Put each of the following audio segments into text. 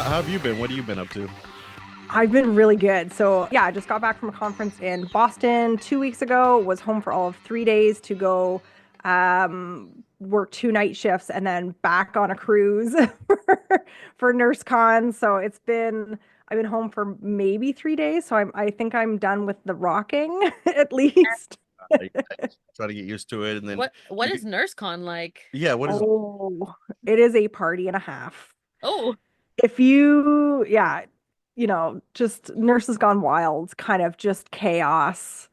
how have you been? What have you been up to? I've been really good. So, yeah, I just got back from a conference in Boston 2 weeks ago, was home for all of 3 days to go work 2 night shifts and then back on a cruise for NurseCon. So I've been home for maybe 3 days. So I think I'm done with the rocking at least. Like, try to get used to it, and then What is NurseCon like? yeah, what is Oh, it is a party and a half. Oh, If you, yeah, just nurses gone wild, kind of just chaos.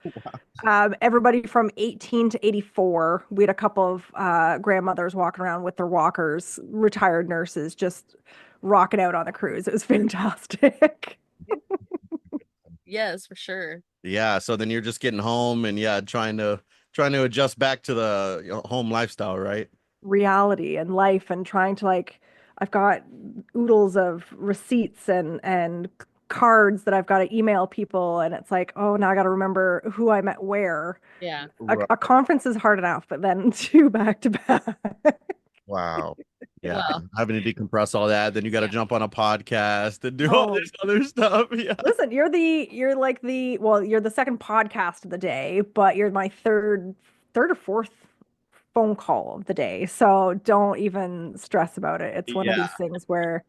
Everybody from 18 to 84. We had a couple of grandmothers walking around with their walkers, retired nurses, just rocking out on the cruise. It was fantastic. yes, for sure. yeah? So then you're just getting home and yeah, trying to adjust back to the home lifestyle, right? Reality and life and trying to I've got oodles of receipts and cards that I've got to email people and it's like, oh, now I got to remember who I met where. Yeah. A, Right. a conference is hard enough, but then two back to back. Wow. Yeah, Well, having to decompress all that, then you got to yeah. jump on a podcast and do all Oh, this other stuff. Yeah. listen, you're the second podcast of the day, but you're my third or fourth phone call of the day. So don't even stress about it. It's one of Yeah. these things where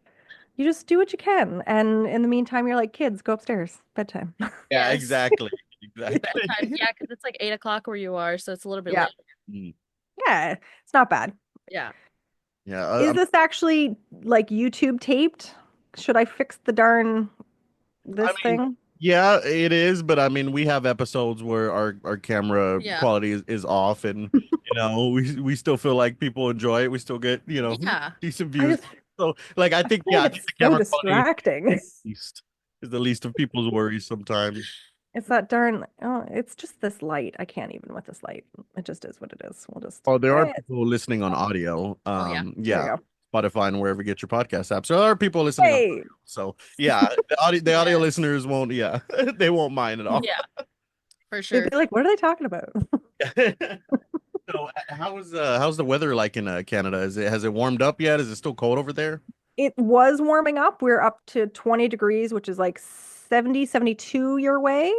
you just do what you can. And in the meantime, you're like, kids, go upstairs, bedtime. Yeah, Yes. exactly. Bedtime. Exactly. Yeah, because it's like 8 o'clock where you are, so it's a little bit Yeah. late. Mm. Yeah, it's not bad. Yeah. Yeah. Is this actually like YouTube taped? Should I fix the darn I this mean, thing? yeah, it is, but I mean, we have episodes where our camera Yeah. quality is off, and we still feel like people enjoy it. We still get Yeah. decent I views. just So, like, I think yeah, find I it think the so camera quality distracting. is the least of people's worries sometimes. It's that darn, oh, it's just this light. I can't even with this light. It just is what it is. We'll just, Oh, there are eh, people listening on audio. Oh yeah. there you Yeah, go. Spotify and wherever you get your podcast apps. So there are people listening on Hey, audio. So yeah, the audio Yes. listeners won't. Yeah, they won't mind at all. Yeah, for they'd sure. be like, what are they talking about? So how's the weather like in Canada? Has it warmed up yet? Is it still cold over there? It was warming up. We're up to 20 degrees, which is like 70, 72 your way.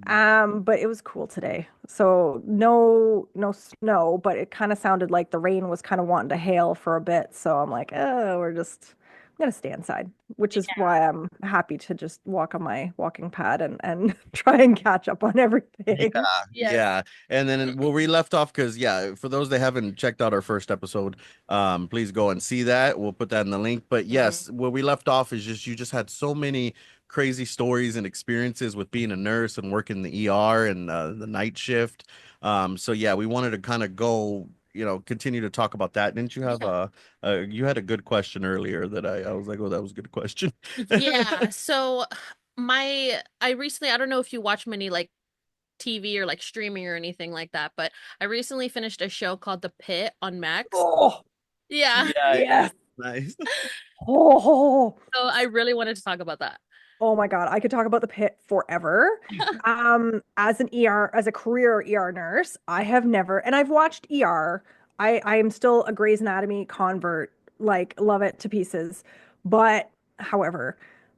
But it was cool today. So no snow, but it kind of sounded like the rain was kind of wanting to hail for a bit. So I'm like, oh, I'm gonna stay inside, which is why I'm happy to just walk on my walking pad and try and catch up on Yeah, everything. Yes. yeah. And then where we left off, because yeah, for those that haven't checked out our first episode, please go and see that. We'll put that in the link. But Mhm. yes, where we left off is just you just had so many crazy stories and experiences with being a nurse and working the ER and the night shift. So yeah, we wanted to kind of go, continue to talk about that. Didn't you have Yeah. you had a good question earlier that I was like, oh, that was a good question. Yeah. So I recently, I don't know if you watch many like TV or like streaming or anything like that, but I recently finished a show called The Pit on Max. Oh, Yeah. Yeah, yes. nice. Oh, So I really wanted to talk about that. oh my God, I could talk about the pit forever. As a career ER nurse, I have never, and I've watched ER. I am still a Grey's Anatomy convert, like love it to pieces. But however,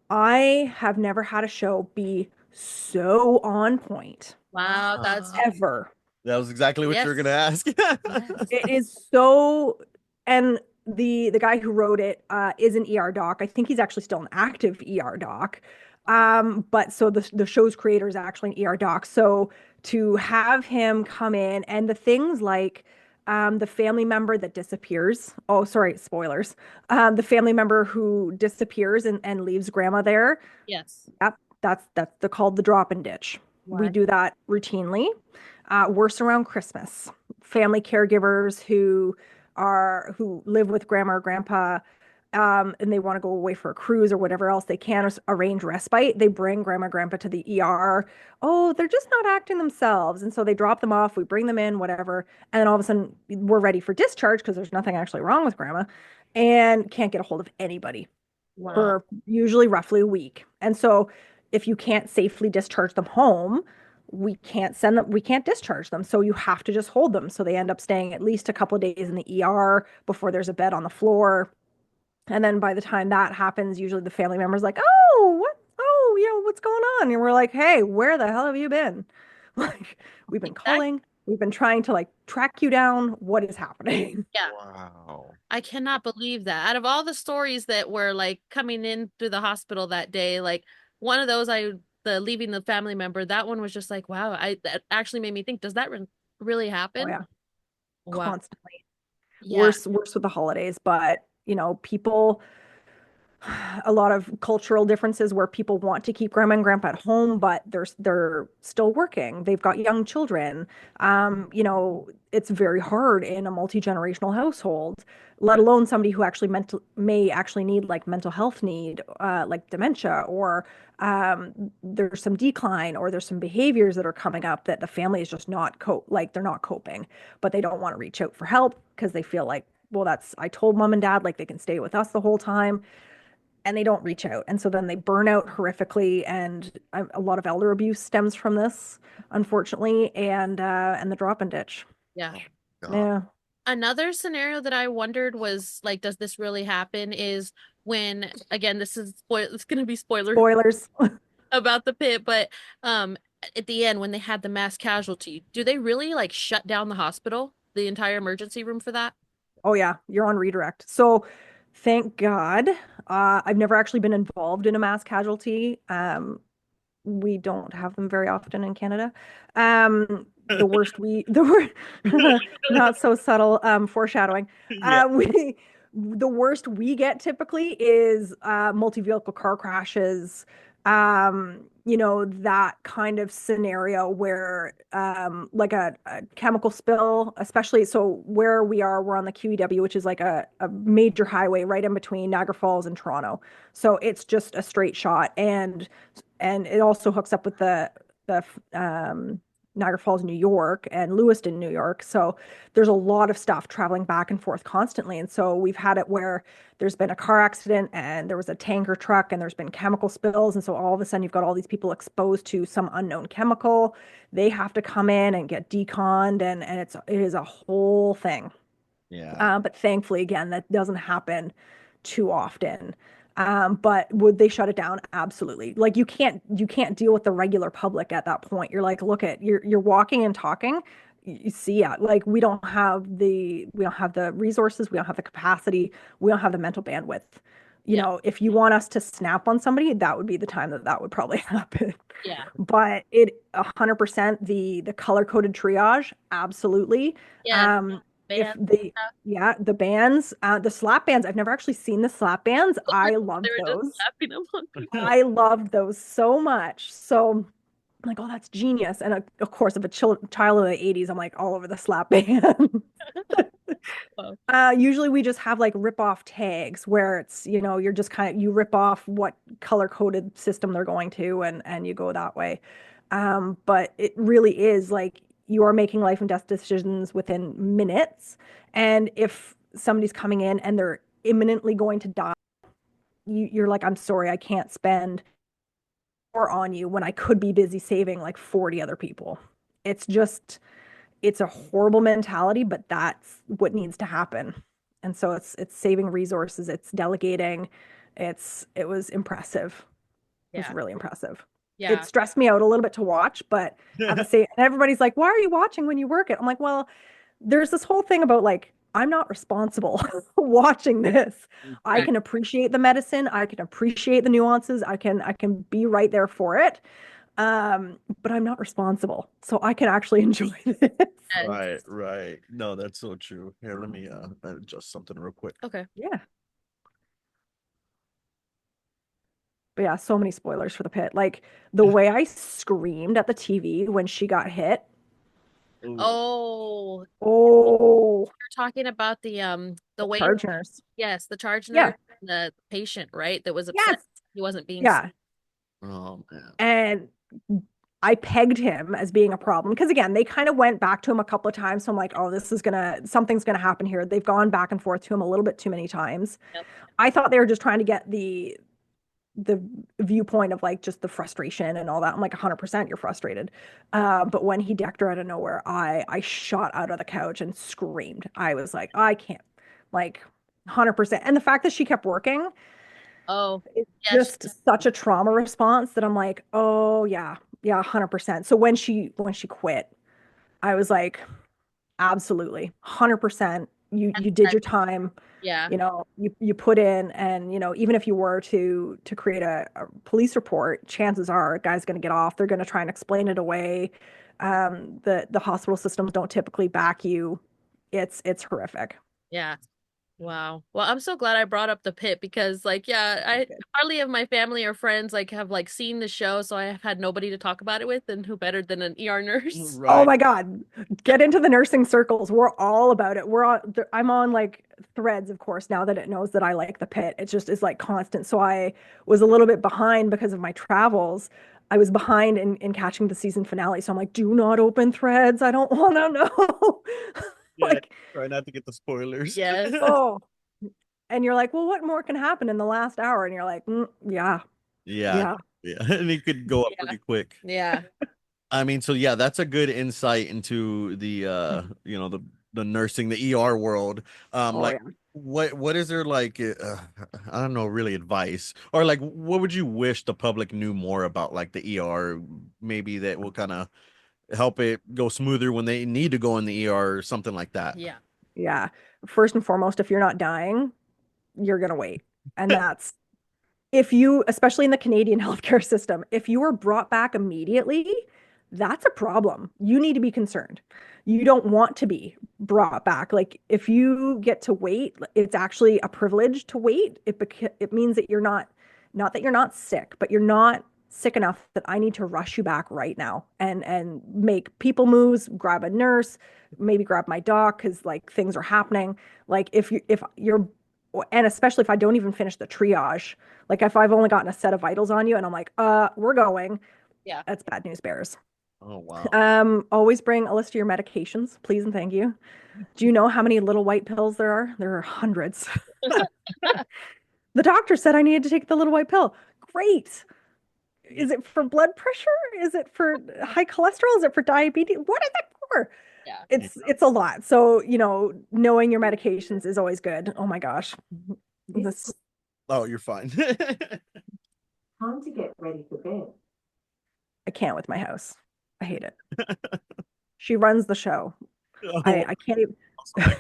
I have never had a show be so on point Wow, that's ever. That was exactly what you were gonna yes. ask. Yes. It is so, and the guy who wrote it is an ER doc. I think he's actually still an active ER doc. But so the show's creator is actually an ER doc. So to have him come in and the things like the family member that disappears. Oh, sorry, spoilers. The family member who disappears and leaves grandma there. Yes. Yep, that's called the drop and ditch. We What? do that routinely. Worse around Christmas. Family caregivers who live with grandma or grandpa, and they want to go away for a cruise or whatever else they can arrange respite. They bring grandma or grandpa to the ER. Oh, they're just not acting themselves, and so they drop them off. We bring them in, whatever, and then all of a sudden we're ready for discharge because there's nothing actually wrong with grandma, and can't get a hold of anybody Wow. for usually roughly a week. And so if you can't safely discharge them home, we can't discharge them. So you have to just hold them. So they end up staying at least a couple of days in the ER before there's a bed on the floor. And then by the time that happens, usually the family member's like, "Oh, what? Oh, what's going on?" And we're like, "Hey, where the hell have you been? Like, we've been Exactly. calling, we've been trying to like track you down. What is happening?" Yeah. Wow. I cannot believe that. Out of all the stories that were like coming in through the hospital that day, like one of those, the leaving the family member, that one was just like, wow, that actually made me think, does that really Oh happen? yeah, Wow. constantly. Yeah. Worse with the holidays, but people a lot of cultural differences where people want to keep grandma and grandpa at home, but they're still working. They've got young children. It's very hard in a multi-generational household, let alone somebody who actually may actually need like mental health need, like dementia, or there's some decline, or there's some behaviors that are coming up that the family is just not like they're not coping, but they don't want to reach out for help because they feel like, well, I told mom and dad like they can stay with us the whole time, and they don't reach out. And so then they burn out horrifically. And a lot of elder abuse stems from this, unfortunately, and the drop and ditch. Yeah. God. Yeah. Another scenario that I wondered was like, does this really happen? Is when, again, it's going to be spoiler Spoilers. about the pit, but um, at the end when they had the mass casualty, do they really like shut down the hospital, the entire emergency room for that? Oh yeah, you're on redirect. So thank God. I've never actually been involved in a mass casualty. We don't have them very often in Canada. The word, not so subtle, foreshadowing. Yeah. The worst we get typically is multi-vehicle car crashes, that kind of scenario where like a chemical spill, especially so where we are, we're on the QEW, which is like a major highway right in between Niagara Falls and Toronto. So it's just a straight shot. And it also hooks up with the Niagara Falls, New York, and Lewiston, New York. So there's a lot of stuff traveling back and forth constantly. And so we've had it where there's been a car accident and there was a tanker truck and there's been chemical spills. And so all of a sudden you've got all these people exposed to some unknown chemical. They have to come in and get deconned, and it is a whole thing. Yeah. But thankfully, again, that doesn't happen too often. But would they shut it down? Absolutely. Like you can't deal with the regular public at that point. You're like, look at you're walking and talking. You see, yeah, like we don't have the resources, we don't have the capacity, we don't have the mental bandwidth. Yeah. If you want us to snap on somebody, that would be the time that would probably happen. Yeah. But 100% the color coded triage, absolutely. Yeah. If Man. the Yeah, the bands, the slap bands, I've never actually seen the slap bands. I They loved were just those. slapping them on people. I loved those so much. So I'm like, oh, that's genius. And of course, of a child of the 80s, I'm like all over the slap band. Oh, Usually we just have like rip off tags where it's, you're just you rip off what color coded system they're going to, and you go that way. But it really is like you are making life and death decisions within minutes. And if somebody's coming in and they're imminently going to die, you're like, I'm sorry, I can't spend more on you when I could be busy saving like 40 other people. It's just, it's a horrible mentality, but that's what needs to happen. And so it's saving resources, it's delegating. It was impressive. It was yeah. really impressive. It Yeah. stressed me out a little bit to watch, but at the same, and everybody's like, "Why are you watching when you work it?" I'm like, "Well, there's this whole thing about like I'm not responsible watching this. I Right. can appreciate the medicine, I can appreciate the nuances, I can be right there for it. But I'm not responsible. So I can actually enjoy this." Yes. Right, right. No, that's so true. Here, let me adjust something real quick. Okay. Yeah. But yeah, so many spoilers for the pit. Like the way I screamed at the TV when she got hit. Ooh. Oh, Oh, you're talking about the way, charge nurse. yes, the charge Yeah. nurse, and the patient, right? That was upset Yes. he wasn't being seen. Yeah. Oh man. And I pegged him as being a problem because again, they kind of went back to him a couple of times. So I'm like, oh, something's gonna happen here. They've gone back and forth to him a little bit too many times. Yep. I thought they were just trying to get the viewpoint of like just the frustration and all that. I'm like 100% you're frustrated. But when he decked her out of nowhere, I shot out of the couch and screamed. I was like, I can't, like, 100%. And the fact that she kept working, Oh, it's yeah. just such a trauma response that I'm like, oh yeah, yeah, 100%. So when she quit, I was like, absolutely, 100%. You did your time. Yeah. You put in, and even if you were to create a police report, chances are a guy's going to get off. They're going to try and explain it away. The hospital systems don't typically back you. It's horrific. Yeah. Wow. Well, I'm so glad I brought up the pit because like yeah, I hardly of my family or friends like have like seen the show, so I have had nobody to talk about it with, and who better than an ER nurse? Oh Right. my God. Get into the nursing circles. We're all about it. I'm on like threads, of course, now that it knows that I like the pit. It just is like constant. So I was a little bit behind because of my travels. I was behind in catching the season finale. So I'm like, do not open threads. I don't want to know. Yeah. Like, Try not to get the spoilers. Yes. oh, and you're like, well, what more can happen in the last hour? And you're like, yeah, Yeah. yeah. Yeah. And it could go up Yeah. pretty quick. Yeah. I mean, so yeah, that's a good insight into the the nursing, the ER world. Oh, Like yeah. what is there like I don't know, really advice or like what would you wish the public knew more about like the ER, maybe that will kind of help it go smoother when they need to go in the ER or something like that. Yeah. Yeah. First and foremost, if you're not dying, you're going to wait. And that's if you, especially in the Canadian healthcare system, if you are brought back immediately, that's a problem. You need to be concerned. You don't want to be brought back. Like if you get to wait, it's actually a privilege to wait. It means that you're not that you're not sick, but you're not sick enough that I need to rush you back right now and make people moves, grab a nurse, maybe grab my doc because like things are happening. Like if you're and especially if I don't even finish the triage, like if I've only gotten a set of vitals on you and I'm like, we're going, Yeah. that's bad news bears. Oh wow. Always bring a list of your medications, please and thank you. Do you know how many little white pills there are? There are hundreds. The doctor said I needed to take the little white pill. Great. Is it for blood pressure? Is it for high cholesterol? Is it for diabetes? What is it for? Yeah. It's a lot. So, knowing your medications is always good. Oh my gosh. This Oh, you're fine. Time to get ready for bed. I can't with my house. I hate it. She runs the show. Oh, I can't even sorry.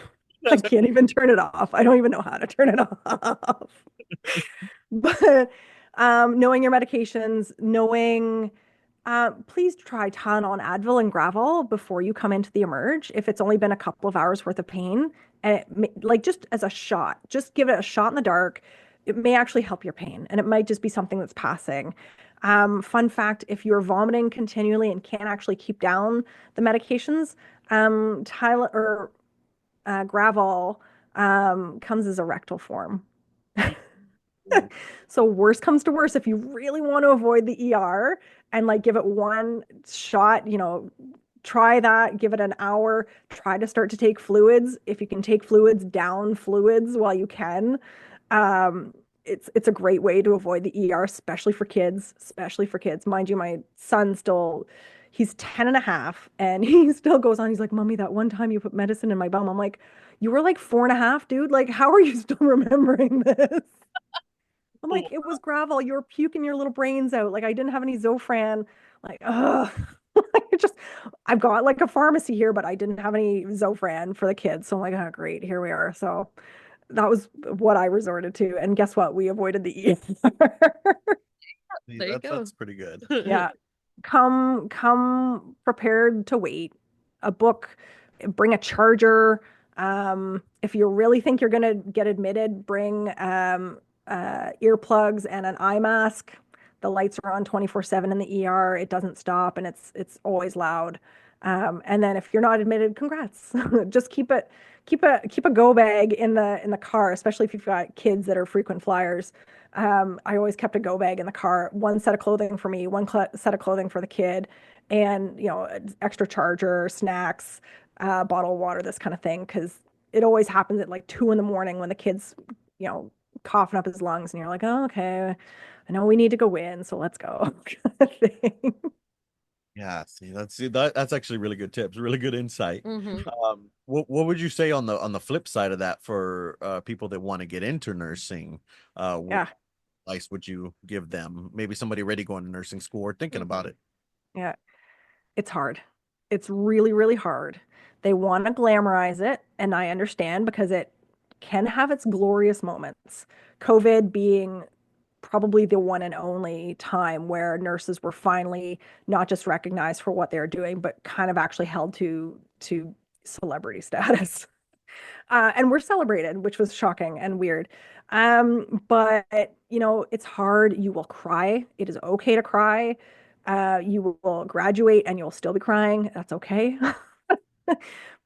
I can't even turn it off. I don't even know how to turn it off. But knowing your medications, knowing please try Tylenol, Advil, and Gravol before you come into the emerge. If it's only been a couple of hours worth of pain, and like just as a shot, just give it a shot in the dark. It may actually help your pain, and it might just be something that's passing. Fun fact: if you're vomiting continually and can't actually keep down the medications, Tylenol or Gravol comes as a rectal form. So worst comes to worst, if you really want to avoid the ER and like give it one shot, try that, give it an hour, try to start to take fluids. If you can take fluids, down fluids while you can. It's a great way to avoid the ER, especially for kids, especially for kids. Mind you, my son still, he's 10 and a half and he still goes on. He's like, Mommy, that one time you put medicine in my bum. I'm like, you were like 4 and a half, dude. Like, how are you still remembering this? I'm like, it was gravel. You were puking your little brains out. Like I didn't have any Zofran. Like, ugh. I've got like a pharmacy here, but I didn't have any Zofran for the kids. So I'm like, oh, great, here we are. So that was what I resorted to. And guess what? We avoided the ER. There you go. That's pretty good. Yeah. Come prepared to wait. A book, bring a charger. If you really think you're gonna get admitted, bring earplugs and an eye mask. The lights are on 24/7 in the ER. It doesn't stop and it's always loud. And then if you're not admitted, congrats. Just keep a go bag in the car, especially if you've got kids that are frequent flyers. I always kept a go bag in the car, one set of clothing for me, one set of clothing for the kid, and extra charger, snacks, bottle of water, this kind of thing, because it always happens at like 2 in the morning when the kid's coughing up his lungs, and you're like, oh, okay, I know we need to go in, so let's go. Kind of thing. Yeah, that's actually really good tips, really good insight. Hmm. What would you say on the flip side of that for people that want to get into nursing? What Yeah, advice would you give them? Maybe somebody ready going to nursing school or thinking about Hmm. it. yeah. It's hard. It's really, really hard. They want to glamorize it, and I understand because it can have its glorious moments. COVID being probably the one and only time where nurses were finally not just recognized for what they're doing, but kind of actually held to celebrity status. And we're celebrated, which was shocking and weird. But it's hard. You will cry. It is okay to cry. You will graduate and you'll still be crying. That's okay.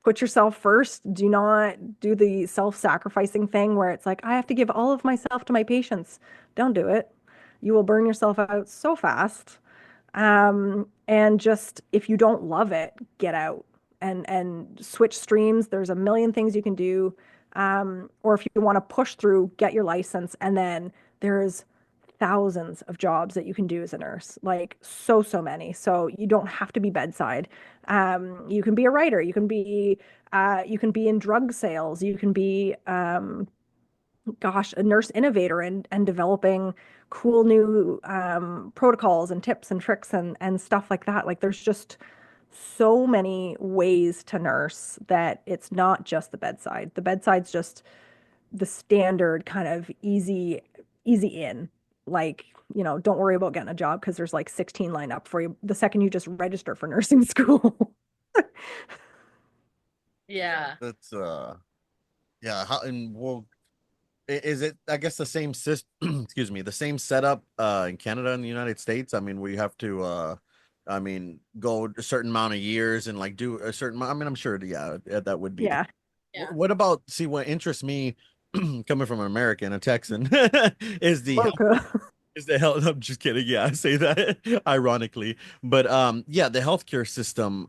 Put yourself first. Do not do the self-sacrificing thing where it's like, I have to give all of myself to my patients. Don't do it. You will burn yourself out so fast. And just if you don't love it, get out and switch streams. There's a million things you can do. Or if you want to push through, get your license, and then there's thousands of jobs that you can do as a nurse, like so many. So you don't have to be bedside. You can be a writer. You can be in drug sales. You can be a nurse innovator and developing cool new protocols and tips and tricks and stuff like that. Like there's just so many ways to nurse that it's not just the bedside. The bedside's just the standard kind of easy in. Like, don't worry about getting a job because there's like 16 lined up for you the second you just register for nursing school. Yeah. That's yeah, how and well is it, I guess, the same system, excuse me, the same setup in Canada and the United States? I mean, we have to I mean, go a certain amount of years and like do a certain I mean, I'm sure yeah, that would be the Yeah. Yeah. what about see what interests me coming from an American, a Texan, is the Loca. is the health? I'm just kidding. Yeah, I say that ironically, but yeah, the healthcare system.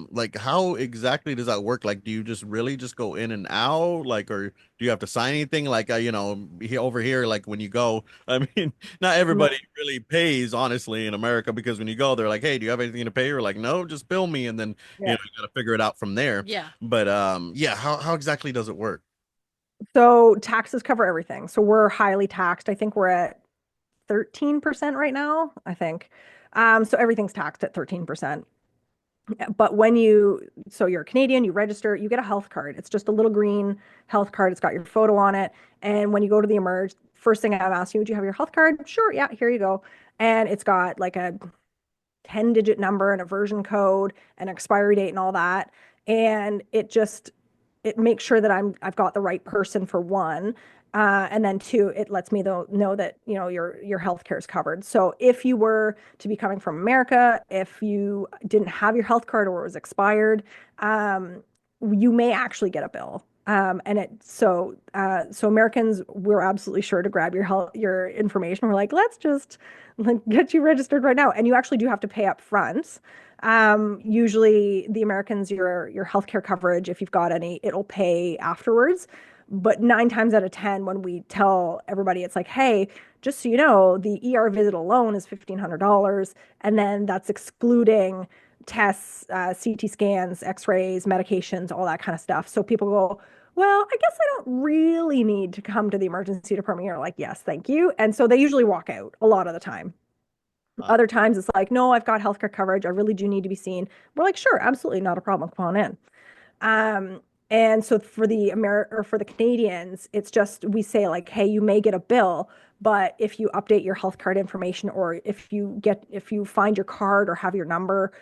Like, how exactly does that work? Like, do you just really just go in and out, like, or do you have to sign anything? Like, over here, like when you go, I mean, not everybody No. really pays, honestly, in America, because when you go, they're like, hey, do you have anything to pay? You're like, no, just bill me, and then Yeah. you got to figure it out from there. Yeah. But yeah, how exactly does it work? So taxes cover everything. So we're highly taxed. I think we're at 13% right now, I think. So everything's taxed at 13%. But so you're a Canadian, you register, you get a health card. It's just a little green health card. It's got your photo on it. And when you go to the emerge, first thing I'm asking you, do you have your health card? Sure, yeah, here you go. And it's got like a 10-digit number and a version code and expiry date and all that. And it makes sure that I've got the right person for one. And then two, it lets me know that your healthcare is covered. So if you were to be coming from America, if you didn't have your health card or it was expired, you may actually get a bill. So Americans, we're absolutely sure to grab your information. We're like, let's just get you registered right now, and you actually do have to pay up front. Usually the Americans, your healthcare coverage, if you've got any, it'll pay afterwards. But 9 times out of 10, when we tell everybody, it's like, hey, just so you know, the ER visit alone is $1,500. And then that's excluding tests, CT scans, x-rays, medications, all that kind of stuff. So people go, well, I guess I don't really need to come to the emergency department. You're like, yes, thank you. And so they usually walk out a lot of the time. Uh, Other times it's like, no, I've got healthcare coverage. I really do need to be seen. We're like, sure, absolutely not a problem. Come on in. Um, and so for the Canadians, it's just we say like, hey, you may get a bill, but if you update your health card information or if you find your card or have your number,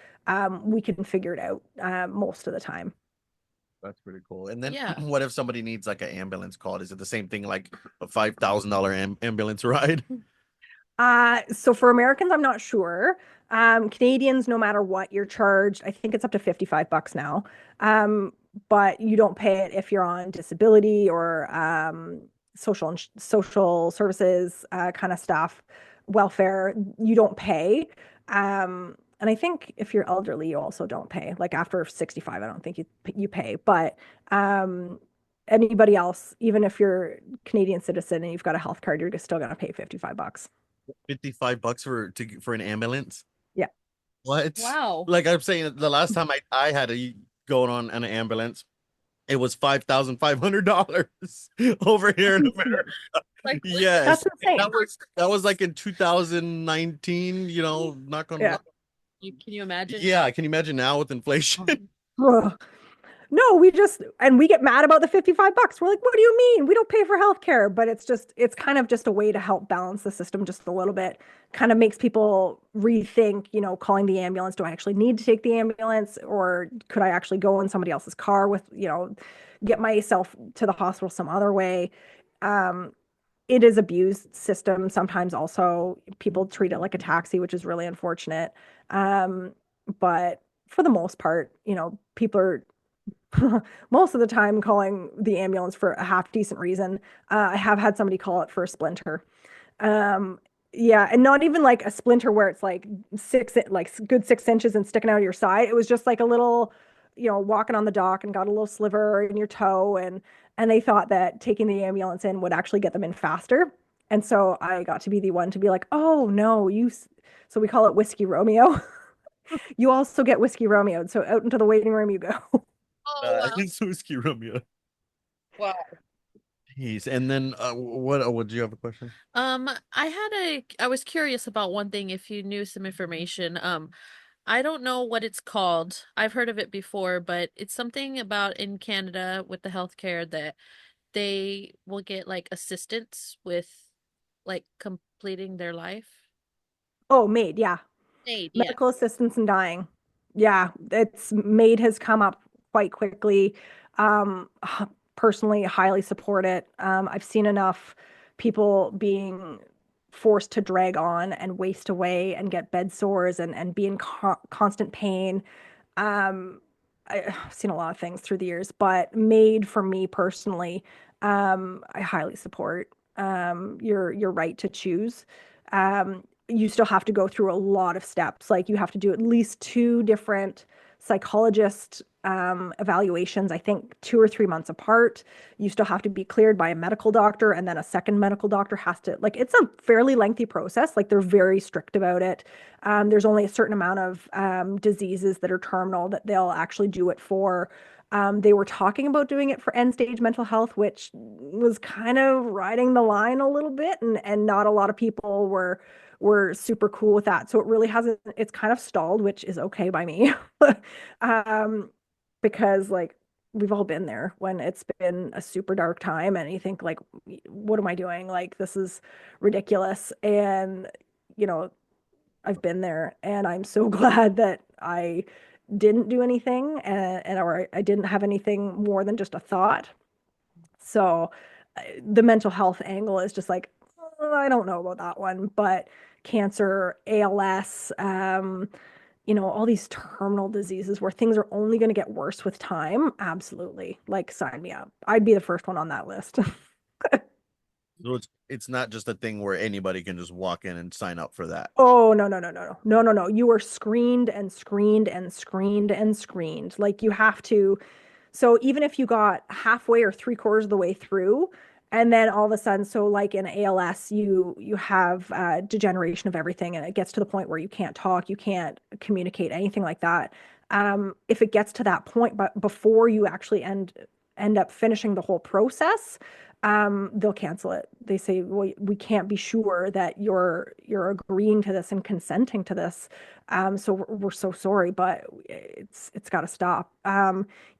we can figure it out most of the time. That's pretty cool. And then Yeah. what if somebody needs like an ambulance called? Is it the same thing like a $5,000 ambulance ride? So for Americans, I'm not sure. Canadians, no matter what you're charged, I think it's up to $55 now. But you don't pay it if you're on disability or social services kind of stuff, welfare. You don't pay. And I think if you're elderly, you also don't pay. Like after 65, I don't think you pay. But um, anybody else, even if you're a Canadian citizen and you've got a health card, you're still going to pay $55. $55 for an ambulance? Yeah. What? Wow. Like I'm saying, the last time I had to go on an ambulance, it was $5,500 over here in America. Like Yes, That's insane. that was like in 2019. Not gonna Yeah. lie. can you imagine? Yeah, can you imagine now with inflation? Ugh. No, we get mad about the $55. We're like, what do you mean? We don't pay for healthcare, but it's kind of just a way to help balance the system just a little bit. Kind of makes people rethink, calling the ambulance. Do I actually need to take the ambulance, or could I actually go in somebody else's car with, get myself to the hospital some other way? Um, it is abused system. Sometimes also people treat it like a taxi, which is really unfortunate. Um, but for the most part, people are most of the time calling the ambulance for a half decent reason. I have had somebody call it for a splinter. Um, yeah, and not even like a splinter where it's like good 6 inches and sticking out of your side. It was just like a little, walking on the dock and got a little sliver in your toe, and they thought that taking the ambulance in would actually get them in faster. And so I got to be the one to be like, oh no, so we call it Whiskey Romeo. You also get Whiskey Romeo. So out into the waiting room you go. Oh wow. It's Whiskey Romeo. Wow. Jeez. And then what do you have a question? I was curious about one thing if you knew some information. I don't know what it's called. I've heard of it before, but it's something about in Canada with the healthcare that they will get like assistance with like completing their life. Oh, MAID, yeah. Aid, yeah. Medical assistance in dying. Yeah, it's MAID has come up quite quickly. Personally, highly support it. I've seen enough people being forced to drag on and waste away and get bed sores and be in constant pain. Um, I've seen a lot of things through the years, but MAID for me personally, I highly support. Your right to choose. You still have to go through a lot of steps. Like you have to do at least two different psychologist evaluations, I think 2 or 3 months apart. You still have to be cleared by a medical doctor, and then a second medical doctor has to, like, it's a fairly lengthy process. Like they're very strict about it. There's only a certain amount of diseases that are terminal that they'll actually do it for. They were talking about doing it for end stage mental health, which was kind of riding the line a little bit, and not a lot of people were super cool with that. So it really hasn't, it's kind of stalled, which is okay by me. um, because like we've all been there when it's been a super dark time and you think like, what am I doing? Like this is ridiculous. And you know, I've been there and I'm so glad that I didn't do anything or I didn't have anything more than just a thought. So the mental health angle is just like, I don't know about that one, but cancer, ALS, all these terminal diseases where things are only going to get worse with time. Absolutely. Like, sign me up. I'd be the first one on that list. So it's not just a thing where anybody can just walk in and sign up for that. Oh, no, no, no, no, no, no, no, no. You are screened and screened and screened and screened. Like, you have to. So even if you got halfway or three-quarters of the way through, and then all of a sudden, so like in ALS, you have degeneration of everything, and it gets to the point where you can't talk, you can't communicate, anything like that. If it gets to that point, but before you actually end up finishing the whole process, they'll cancel it. They say, well, we can't be sure that you're agreeing to this and consenting to this. So we're so sorry, but it's got to stop.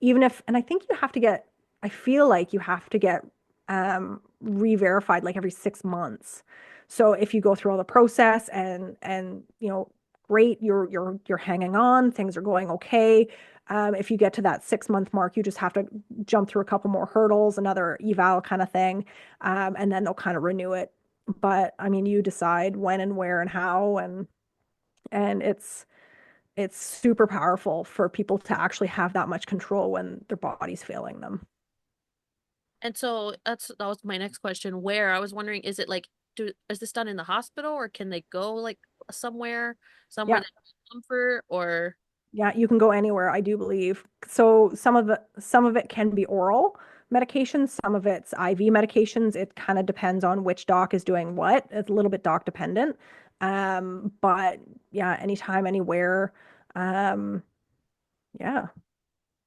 Even if, and I think you have to get, I feel like you have to get re-verified like every 6 months. So if you go through all the process and great, you're hanging on, things are going okay. If you get to that 6 month mark, you just have to jump through a couple more hurdles, another eval kind of thing, and then they'll kind of renew it. But I mean, you decide when and where and how, and it's super powerful for people to actually have that much control when their body's failing them. And so that was my next question. Where I was wondering, is it like is this done in the hospital or can they go like somewhere Yeah. that has comfort or Yeah, you can go anywhere, I do believe. So some of it can be oral medications, some of it's IV medications. It kind of depends on which doc is doing what. It's a little bit doc dependent. But yeah, anytime, anywhere. Um, yeah.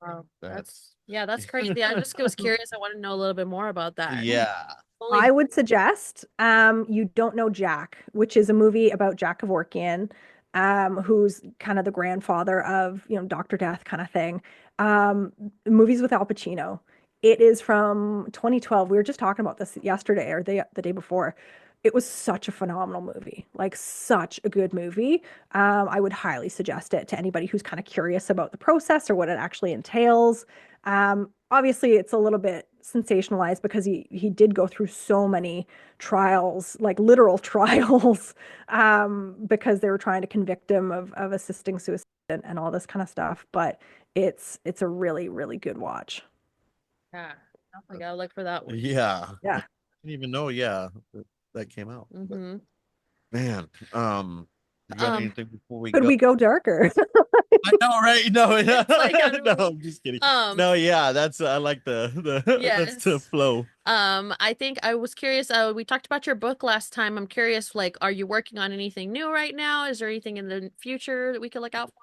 Wow. That's That's crazy. I just was curious. I want to know a little bit more about that. yeah. Only I would suggest You Don't Know Jack, which is a movie about Jack Kevorkian, who's kind of the grandfather of, Dr. Death kind of thing. Movies with Al Pacino. It is from 2012. We were just talking about this yesterday or the day before. It was such a phenomenal movie, like such a good movie. I would highly suggest it to anybody who's kind of curious about the process or what it actually entails. Obviously, it's a little bit sensationalized because he did go through so many trials, like literal trials, because they were trying to convict him of assisting suicide and all this kind of stuff. But it's a really, really good watch. yeah. I gotta look for that one. Yeah. I Yeah. didn't even know, yeah, that came out. But Mm-hmm. man, you got anything before we Could go? we go darker? I know, right? No, Like, I don't no, know. I'm just kidding. Um, No, yeah, that's I like the that's the yes. flow. I think I was curious. We talked about your book last time. I'm curious, like, are you working on anything new right now? Is there anything in the future that we could look out for?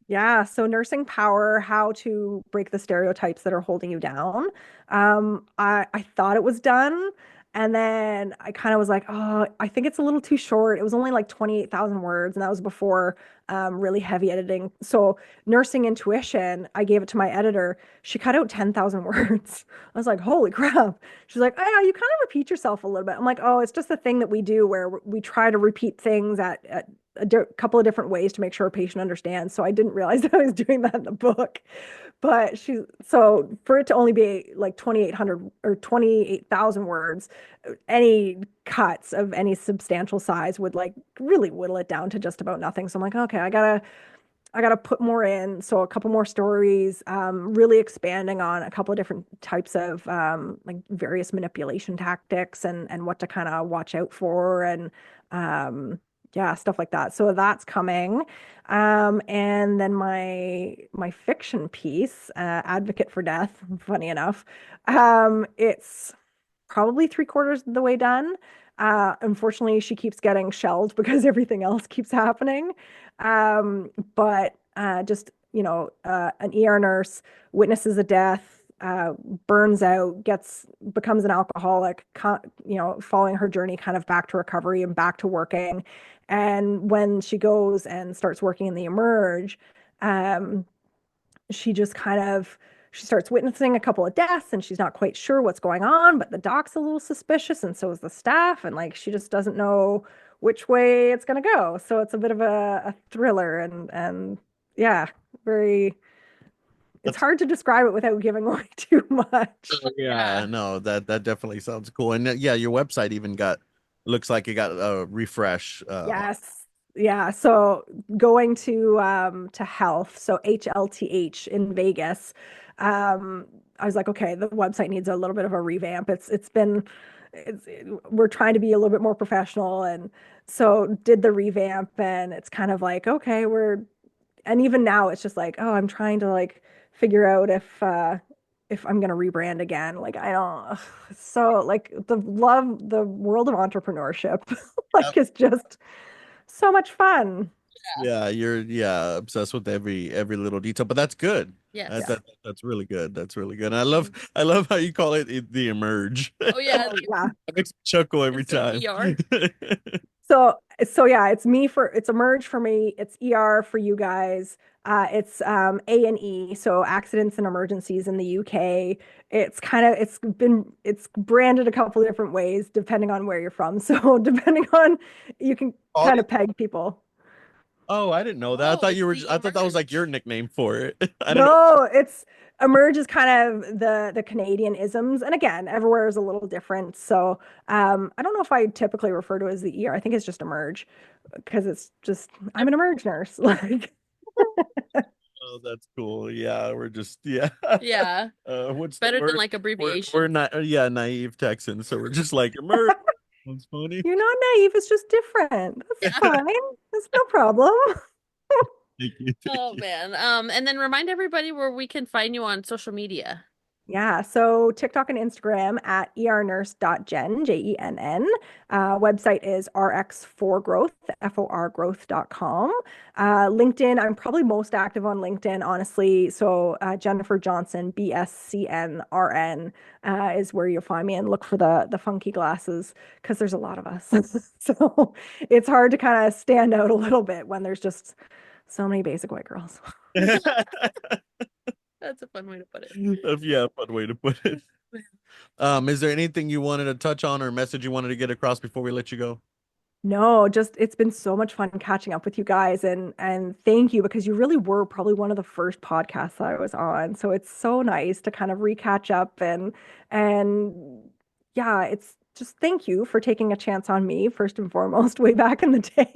Yeah, so nursing power, how to break the stereotypes that are holding you down. I thought it was done, and then I kind of was like, oh, I think it's a little too short. It was only like 28,000 words, and that was before really heavy editing. So nursing intuition, I gave it to my editor. She cut out 10,000 words. I was like, holy crap. She's like, oh, yeah, you kind of repeat yourself a little bit. I'm like, oh, it's just a thing that we do where we try to repeat things at couple of different ways to make sure a patient understands. So I didn't realize that I was doing that in the book. But so for it to only be like 2,800 or 28,000 words, any cuts of any substantial size would like really whittle it down to just about nothing. So I'm like, okay, I gotta put more in. So a couple more stories, really expanding on a couple of different types of like various manipulation tactics and what to kind of watch out for and yeah, stuff like that. So that's coming. And then my fiction piece, Advocate for Death, funny enough, it's probably three-quarters of the way done. Unfortunately, she keeps getting shelved because everything else keeps happening. But just, an ER nurse witnesses a death, burns out, becomes an alcoholic, following her journey kind of back to recovery and back to working. And when she goes and starts working in the Emerge, um, she just kind of she starts witnessing a couple of deaths and she's not quite sure what's going on, but the doc's a little suspicious and so is the staff, and like she just doesn't know which way it's going to go. So it's a bit of a thriller and yeah, very it's That's hard to describe it without giving away too much. yeah, no, that definitely sounds cool. And yeah, your website even looks like it got a refresh. Yes. Yeah. So going to health, so HLTH in Vegas. I was like, okay, the website needs a little bit of a revamp. It's we're trying to be a little bit more professional, and so did the revamp, and it's kind of like, okay, and even now it's just like, oh, I'm trying to like figure out if I'm gonna rebrand again. Like I don't so like the world of entrepreneurship Yep. like is just so much fun. Yeah, you're obsessed with every little detail, but that's good. Yes. That's really good. That's really good. And I love how you call it the emerge. Oh yeah. Oh yeah. It makes me chuckle every Instead of time. ER. So yeah, it's Emerge for me, it's ER for you guys. It's A&E, so accidents and emergencies in the UK. It's branded a couple of different ways depending on where you're from. So depending on you can Oh, kind of peg people. oh, I didn't know that. Oh, it's the I thought that was like your Emerge. nickname for it. I don't know. No, it's Emerge is kind of the Canadian isms, and again, everywhere is a little different. So I don't know if I typically refer to it as the ER. I think it's just Emerge because it's just I'm an Emerge nurse. Like Oh, that's cool. Yeah, we're just yeah. Yeah. What's the Better than word? like abbreviation. We're not yeah, naive Texans, so we're just like emerge. That's funny. you're not naive, it's just different. That's Yeah. fine. That's no problem. Thank you. Oh man. And then remind everybody where we can find you on social media. Yeah, so TikTok and Instagram at ernurse.jenn, Jenn. Website is rx4growth, forgrowth.com. LinkedIn, I'm probably most active on LinkedIn, honestly. So Jennifer Johnson, BSCNRN, is where you'll find me, and look for the funky glasses because there's a lot of us. So it's hard to kind of stand out a little bit when there's just so many basic white girls. That's a fun way to put it. Yeah, fun way to put it. Is there anything you wanted to touch on or message you wanted to get across before we let you go? No, just it's been so much fun catching up with you guys, and thank you, because you really were probably one of the first podcasts I was on. So it's so nice to kind of recatch up, and yeah, it's just thank you for taking a chance on me first and foremost way back in the day.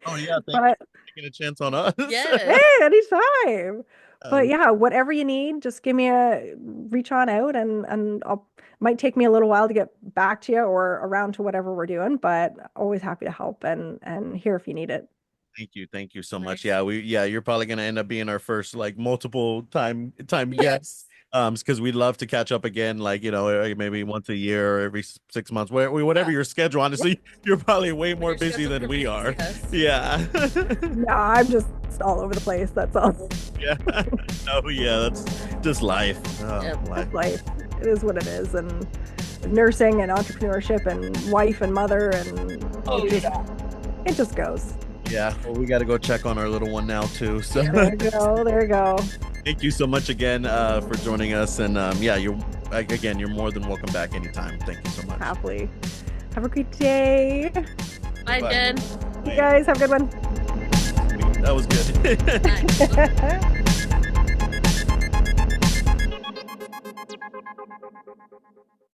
Oh yeah, thank you But for taking a chance on us. Yes. hey, anytime. But Um, yeah, whatever you need, just give me a reach on out, and I'll might take me a little while to get back to you or around to whatever we're doing, but always happy to help and here if you need it. Thank you so much. Nice. Yeah, you're probably gonna end up being our first like multiple time guest. Yes. Because we'd love to catch up again, like maybe once a year or every 6 months, whatever your schedule. Honestly, you're probably way more Your busy schedules than are we busy, are. yes. Yeah. Yeah, I'm just all over the place. That's all. Yeah. Oh yeah, that's just life. Oh, Yep. life. Life. It is what it is, and nursing and entrepreneurship and wife and mother, and it just goes. Yeah. Well, we got to go check on our little one now too. So There you go. There you go. thank you so much again for joining us. And yeah, you're more than welcome back anytime. Thank you so much. Happily. Have a great day. Bye, Bye. Jen. You guys have a good one. That was good. Nice.